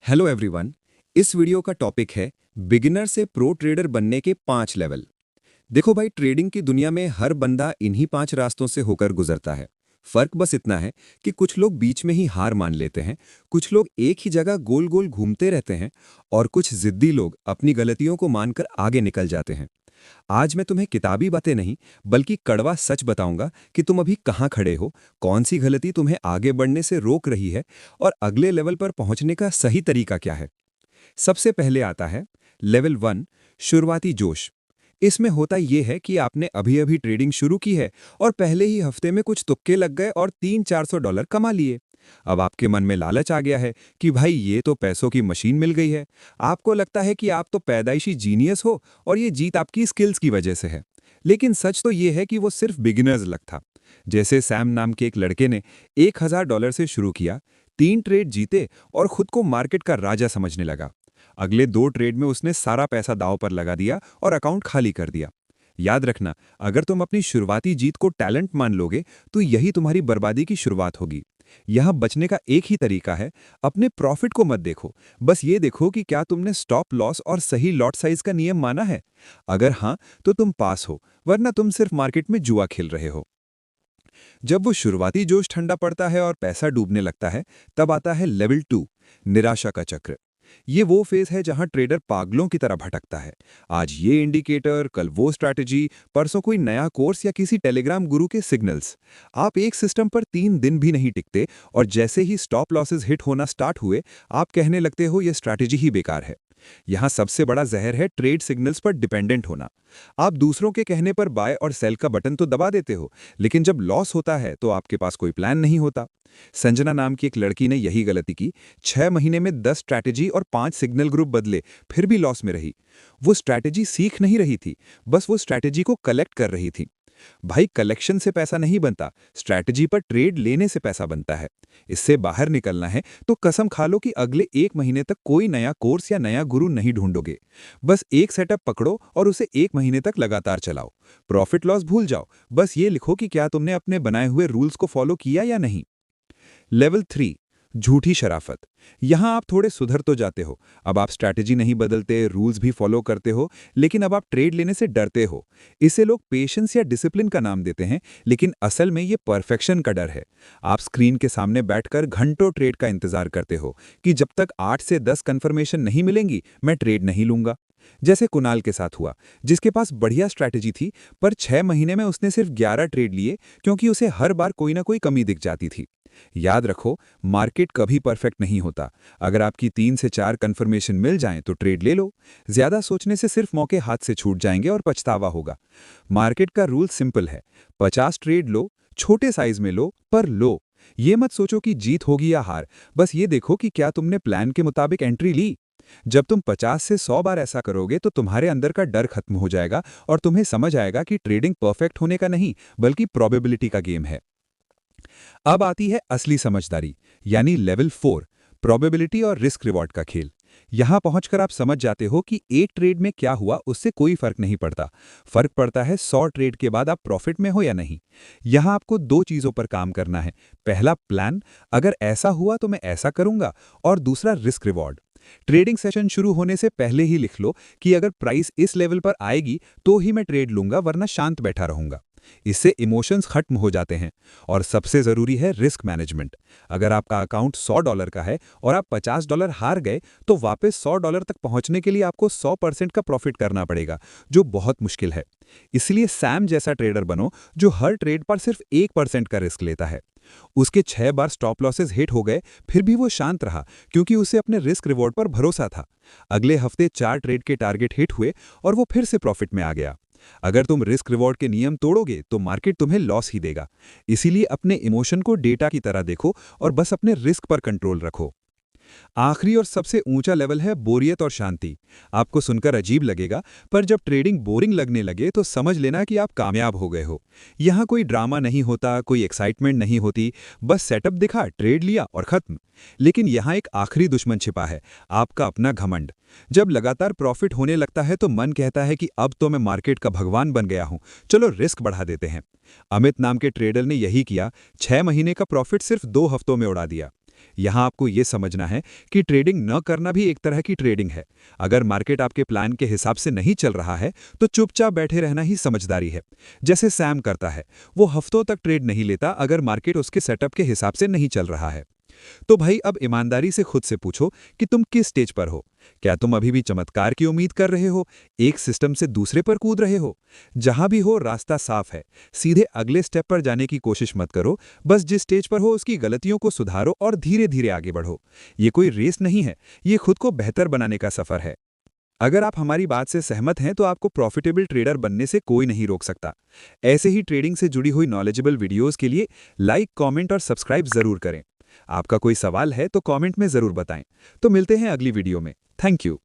Hello everyone. इस video का topic है बिगिनर से प्रो ट्रेडर बनने के 5 लेवल। देखो भाई, ट्रेडिंग की दुनिया में हर बंदा इन्हीं 5 रास्तों से होकर गुजरता है। फर्क बस इतना है कि कुछ लोग बीच में ही हार मान लेते हैं, कुछ लोग एक ही जगह गोल गोल घूमते रहते हैं और कुछ जिद्दी लोग अपनी गलतियों को मानकर आगे निकल जाते हैं। आज मैं तुम्हें किताबी बातें नहीं, बल्कि कड़वा सच बताऊंगा कि तुम अभी कहाँ खड़े हो, कौन सी गलती तुम्हें आगे बढ़ने से रोक रही है और अगले लेवल पर पहुंचने का सही तरीका क्या है। सबसे पहले आता है लेवल 1, शुरुआती जोश। इसमें होता यह है कि आपने अभी अभी ट्रेडिंग शुरू की है और पहले ही हफ्ते में कुछ तुक्के लग गए और 300-400 डॉलर कमा लिए। अब आपके मन में लालच आ गया है कि भाई ये तो पैसों की मशीन मिल गई है। आपको लगता है कि आप तो पैदाइशी जीनियस हो और ये जीत आपकी स्किल्स की वजह से है। लेकिन सच तो ये है कि वो सिर्फ बिगिनर्स लक था। जैसे सैम नाम के एक लड़के ने $1000 से शुरू किया, 3 ट्रेड जीते और खुद को मार्केट का राजा समझने लगा। अगले 2 ट्रेड में उसने सारा पैसा दांव पर लगा दिया और अकाउंट खाली कर दिया। याद रखना, अगर तुम अपनी शुरुआती जीत को टैलेंट मान लोगे तो यही तुम्हारी बर्बादी की शुरुआत होगी। यहां बचने का एक ही तरीका है, अपने प्रॉफिट को मत देखो, बस ये देखो कि क्या तुमने स्टॉप लॉस और सही लॉट साइज का नियम माना है। अगर हां, तो तुम पास हो, वरना तुम सिर्फ मार्केट में जुआ खेल रहे हो। जब वो शुरुआती जोश ठंडा पड़ता है और पैसा डूबने लगता है, तब आता है लेवल 2, निराशा का चक्र। ये वो फेज है जहां ट्रेडर पागलों की तरह भटकता है। आज ये इंडिकेटर, कल वो स्ट्रैटेजी, परसों कोई नया कोर्स या किसी टेलीग्राम गुरु के सिग्नल्स। आप एक सिस्टम पर 3 दिन भी नहीं टिकते और जैसे ही स्टॉप लॉसेस हिट होना स्टार्ट हुए, आप कहने लगते हो ये स्ट्रैटेजी ही बेकार है। यहाँ सबसे बड़ा जहर है ट्रेड सिग्नल्स पर डिपेंडेंट होना। आप दूसरों के कहने पर बाय और सेल का बटन तो दबा देते हो, लेकिन जब लॉस होता है तो आपके पास कोई प्लान नहीं होता। संजना नाम की एक लड़की ने यही गलती की। 6 महीने में 10 स्ट्रैटेजी और 5 सिग्नल ग्रुप बदले, फिर भी लॉस में रही। वो स्ट्रैटेजी सीख नहीं रही थी, बस वो स्ट्रैटेजी को कलेक्ट कर रही थी। भाई, कलेक्शन से पैसा नहीं बनता, स्ट्रैटेजी पर ट्रेड लेने से पैसा बनता है। इससे बाहर निकलना है तो कसम खा लो कि अगले 1 महीने तक कोई नया कोर्स या नया गुरु नहीं ढूंढोगे। बस एक सेटअप पकड़ो और उसे 1 महीने तक लगातार चलाओ। प्रॉफिट लॉस भूल जाओ, बस ये लिखो कि क्या तुमने अपने बनाए हुए रूल्स को फॉलो किया या नहीं। लेवल 3, झूठी शराफत। यहां आप थोड़े सुधर तो जाते हो। अब आप स्ट्रैटेजी नहीं बदलते, रूल्स भी फॉलो करते हो, लेकिन अब आप ट्रेड लेने से डरते हो। इसे लोग पेशेंस या डिसिप्लिन का नाम देते हैं, लेकिन असल में ये परफेक्शन का डर है। आप स्क्रीन के सामने बैठकर घंटों ट्रेड का इंतजार करते हो कि जब तक 8 से 10 कंफर्मेशन नहीं मिलेंगी, मैं ट्रेड नहीं लूंगा। जैसे कुणाल के साथ हुआ, जिसके पास बढ़िया स्ट्रैटेजी थी, पर 6 महीने में उसने सिर्फ 11 ट्रेड लिए क्योंकि उसे हर बार कोई ना कोई कमी दिख जाती थी। याद रखो, मार्केट कभी परफेक्ट नहीं होता। अगर आपकी 3 से 4 कंफर्मेशन मिल जाएं तो ट्रेड ले लो। ज्यादा सोचने से सिर्फ मौके हाथ से छूट जाएंगे और पछतावा होगा। मार्केट का रूल सिंपल है, 50 ट्रेड लो, छोटे साइज में लो, पर लो। ये मत सोचो कि जीत होगी या हार, बस ये देखो कि क्या तुमने प्लान के मुताबिक एंट्री ली। जब तुम 50 से 100 बार ऐसा करोगे तो तुम्हारे अंदर का डर खत्म हो जाएगा और तुम्हें समझ आएगा कि ट्रेडिंग परफेक्ट होने का नहीं, बल्कि प्रोबेबिलिटी का गेम है। अब आती है असली समझदारी, यानी लेवल 4, प्रोबेबिलिटी और रिस्क रिवॉर्ड का खेल। यहां पहुंचकर आप समझ जाते हो कि एक ट्रेड में क्या हुआ उससे कोई फर्क नहीं पड़ता। फर्क पड़ता है 100 ट्रेड के बाद आप प्रॉफिट में हो या नहीं। यहां आपको 2 चीजों पर काम करना है। पहला, प्लान, अगर ऐसा हुआ तो मैं ऐसा करूंगा। और दूसरा, रिस्क रिवॉर्ड। ट्रेडिंग सेशन शुरू होने से पहले ही लिख लो कि अगर प्राइस इस लेवल पर आएगी तो ही मैं ट्रेड लूंगा, वरना शांत बैठा रहूंगा। इससे इमोशंस खत्म हो जाते हैं। और सबसे जरूरी है रिस्क मैनेजमेंट। अगर आपका अकाउंट $100 का है और आप $50 हार गए, तो वापस $100 तक पहुंचने के लिए आपको 100% का प्रॉफिट करना पड़ेगा, जो बहुत मुश्किल है। इसलिए सैम जैसा ट्रेडर बनो जो हर ट्रेड पर सिर्फ 1% का रिस्क लेता है। उसके 6 बार स्टॉप लॉसेस हिट हो गए, फिर भी वो शांत रहा क्योंकि उसे अपने रिस्क रिवॉर्ड पर भरोसा था। अगले हफ्ते 4 ट्रेड के टारगेट हिट हुए और वो फिर से प्रॉफिट में आ गया। अगर तुम रिस्क रिवॉर्ड के नियम तोड़ोगे तो मार्केट तुम्हें लॉस ही देगा। इसीलिए अपने इमोशन को डेटा की तरह देखो और बस अपने रिस्क पर कंट्रोल रखो। आखिरी और सबसे ऊंचा लेवल है बोरियत और शांति। आपको सुनकर अजीब लगेगा, पर जब ट्रेडिंग बोरिंग लगने लगे तो समझ लेना कि आप कामयाब हो गए हो। यहाँ कोई ड्रामा नहीं होता, कोई एक्साइटमेंट नहीं होती, बस सेटअप दिखा, ट्रेड लिया और खत्म। लेकिन यहाँ एक आखिरी दुश्मन छिपा है, आपका अपना घमंड। जब लगातार प्रॉफिट होने लगता है तो मन कहता है कि अब तो मैं मार्केट का भगवान बन गया हूं, चलो रिस्क बढ़ा देते हैं। अमित नाम के ट्रेडर ने यही किया, 6 महीने का प्रॉफिट सिर्फ 2 हफ्तों में उड़ा दिया। यहाँ आपको ये समझना है कि ट्रेडिंग न करना भी एक तरह की ट्रेडिंग है। अगर मार्केट आपके प्लान के हिसाब से नहीं चल रहा है तो चुपचाप बैठे रहना ही समझदारी है। जैसे सैम करता है, वो हफ्तों तक ट्रेड नहीं लेता अगर मार्केट उसके सेटअप के हिसाब से नहीं चल रहा है। तो भाई अब ईमानदारी से खुद से पूछो कि तुम किस स्टेज पर हो। क्या तुम अभी भी चमत्कार की उम्मीद कर रहे हो, एक सिस्टम से दूसरे पर कूद रहे हो? जहां भी हो रास्ता साफ है, सीधे अगले स्टेप पर जाने की कोशिश मत करो। बस जिस स्टेज पर हो उसकी गलतियों को सुधारो और धीरे धीरे आगे बढ़ो। ये कोई रेस नहीं है, ये खुद को बेहतर बनाने का सफर है। अगर आप हमारी बात से सहमत हैं तो आपको प्रॉफिटेबल ट्रेडर बनने से कोई नहीं रोक सकता। ऐसे ही ट्रेडिंग से जुड़ी हुई नॉलेजेबल वीडियोस के लिए लाइक, कमेंट और सब्सक्राइब जरूर करें। आपका कोई सवाल है तो कमेंट में जरूर बताएं। तो मिलते हैं अगली वीडियो में। Thank you.